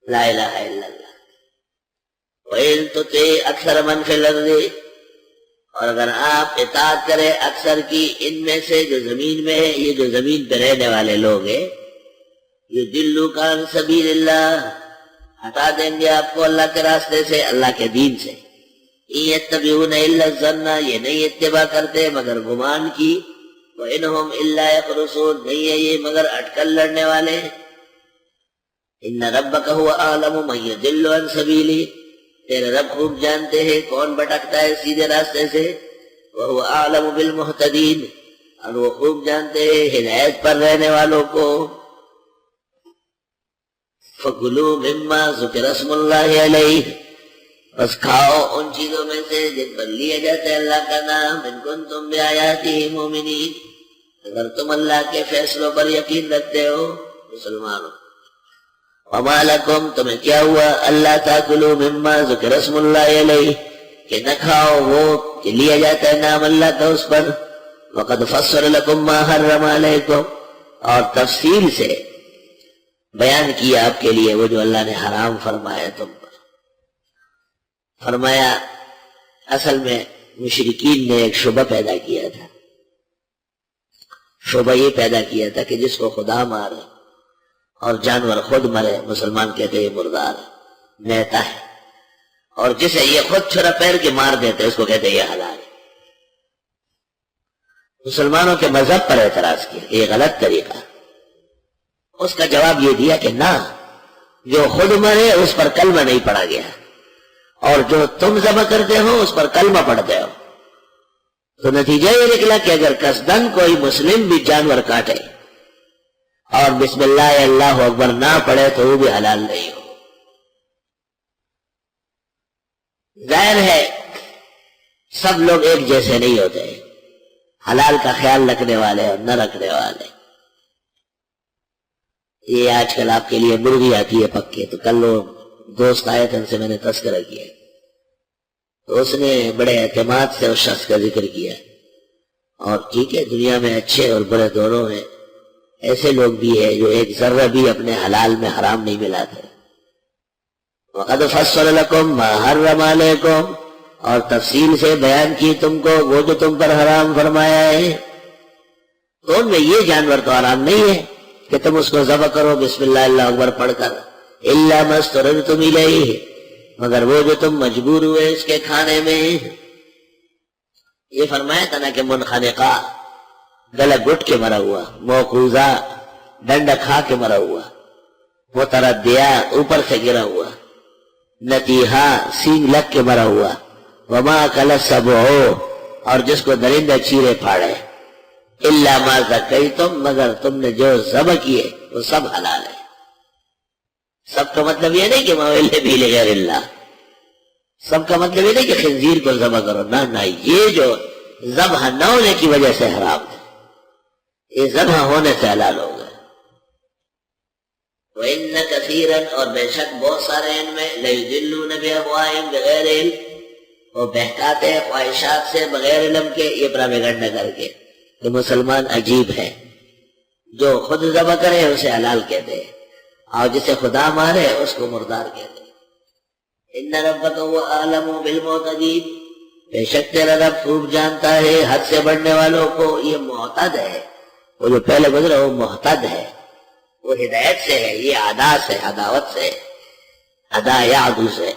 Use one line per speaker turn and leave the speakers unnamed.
لا الہ الا اللہ۔ وَإِن تُطِعْ أَكْثَرَ مَنْ فِي الْأَرْضِ، اور اگر آپ اطاعت کرے اکثر کی ان میں سے جو زمین میں ہے، یہ جو زمین پہ رہنے والے لوگ ہیں، يُضِلُّوكَ عَنْ سَبِيلِ اللَّهِ، ہٹا دیں گے آپ کو اللہ کے راستے سے، اللہ کے دین سے۔ إِن يَتَّبِعُونَ إِلَّا الظَّنَّ، یہ نہیں اتباع کرتے مگر گمان کی۔ وَإِنْهُمْ إِلَّا يَخْرُصُونَ، نہیں ہے یہ مگر اٹکل لڑنے والے۔ إِنَّ رَبَّكَ هُوَ أَعْلَمُ مَن يَضِلُّ عَنْ سَبِيلِهِ، تیرے رب خوب جانتے ہیں کون بھٹکتا ہے سیدھے راستے سے۔ وَهُوَ أَعْلَمُ بِالْمُهْتَدِينَ، اور وہ خوب جانتے ہیں ہدایت پر رہنے والوں کو۔ فَكُلُوا مِمَّا ذُكِرَ اسْمُ اللَّهِ عَلَيْهِ، بس کھاؤ ان چیزوں میں سے جن پر لیا جاتا ہے اللہ کا نام۔ إِن كُنتُم بِآيَاتِهِ مُؤْمِنِينَ، اگر تم اللہ کے فیصلوں پر یقین رکھتے ہو مسلمانوں۔ وما لکم، تمہیں کیا ہوا اللہ تاکلوا مما ذکر اسم اللہ علیہ، کہ نہ کھاؤ وہ کہ لیا جاتا ہے نام اللہ کا اس پر۔ وقد فصل لکم ما حرم علیکم، اور تفصیل سے بیان کیا آپ کے لیے وہ جو اللہ نے حرام فرمایا تم پر۔ فرمایا اصل میں مشرکین نے ایک شبہ پیدا کیا تھا، شبہ یہ پیدا کیا تھا کہ جس کو خدا مارے اور جانور خود مرے، مسلمان کہتے ہیں یہ مردار ہے، نیتا ہے، اور جسے یہ خود چھرا پیر کے مار دیتے اس کو کہتے ہیں یہ حلال ہے۔ مسلمانوں کے مذہب پر اعتراض کیا یہ غلط طریقہ۔ اس کا جواب یہ دیا کہ نہ، جو خود مرے اس پر کلمہ نہیں پڑھا گیا، اور جو تم ذبح کرتے ہو اس پر کلمہ پڑھتے ہو۔ تو نتیجہ یہ نکلا کہ اگر قصدن کوئی مسلم بھی جانور کاٹے اور بسم اللہ اللہ اکبر نہ پڑھے تو وہ بھی حلال نہیں ہو۔ ظاہر ہے سب لوگ ایک جیسے نہیں ہوتے، حلال کا خیال رکھنے والے اور نہ رکھنے والے۔ یہ آج کل آپ کے لیے مرغی آتی ہے پکے، تو کل وہ دوست آئے تھے ان سے میں نے تذکرہ کیا، تو اس نے بڑے اعتماد سے اس شخص کا ذکر کیا۔ اور ٹھیک ہے، دنیا میں اچھے اور برے دونوں ہیں، ایسے لوگ بھی ہیں جو ایک ذرہ بھی اپنے حلال میں حرام نہیں ملاتے۔ وَقَدْ فَصَّلَ لَكُمْ مَا حَرَّمَ عَلَيْكُمْ، اور تفصیل سے بیان کی تم کو وہ جو تم پر حرام فرمایا ہے۔ تو ان میں یہ جانور تو حرام نہیں ہے کہ تم اس کو ذبح کرو بسم اللہ اللہ اکبر پڑھ کر، إِلَّا مَا اضْطُرِرْتُمْ إِلَيْهِ، مگر وہ جو تم مجبور ہوئے اس کے کھانے میں۔ یہ فرمایا تھا نا کہ منخنقہ، گلا گھٹ کے مرا ہوا، موقوذہ ڈنڈا کھا کے مرا ہوا، متردیہ اوپر سے گرا ہوا، نتیحہ سینگ لگ کے مرا ہوا، وما أكل السبع، اور جس کو درندہ چیرے پھاڑے، إلا ما ذکیتم، مگر تم نے جو ذبح کیے وہ سب حلال ہے۔ سب کا مطلب یہ نہیں کہ مویل بھی لغیر اللہ، سب کا مطلب یہ نہیں کہ خنزیر کو ذبح کرو، نہ، یہ جو ذبح نہ ہونے کی وجہ سے حرام ہے، یہ ذبح ہونے سے حلال ہو گئے۔ وَإِنَّ كَثِيرًا، اور بے شک بہت سارے ان میں، لَيُضِلُّونَ بِأَهْوَائِهِمْ بِغَيْرِ عِلْمٍ، وہ بہکاتے ہیں خواہشات سے بغیر علم کے، یہ پراپیگنڈا کر کے کہ مسلمان عجیب ہے، جو خود ذبح کرے اسے حلال کہتے ہیں، اور جسے خدا مارے اس کو مردار کہتے ہیں۔ إِنَّ رَبَّكَ هُوَ أَعْلَمُ بِالْمُعْتَدِينَ، بے شک تیرا رب خوب جانتا ہے حد سے بڑھنے والوں کو۔ یہ معتد ہے، وہ جو پہلے گزرا وہ معتد ہے، وہ ہدایت سے ہے، یہ عدا سے، عداوت سے، عدا یعدو سے۔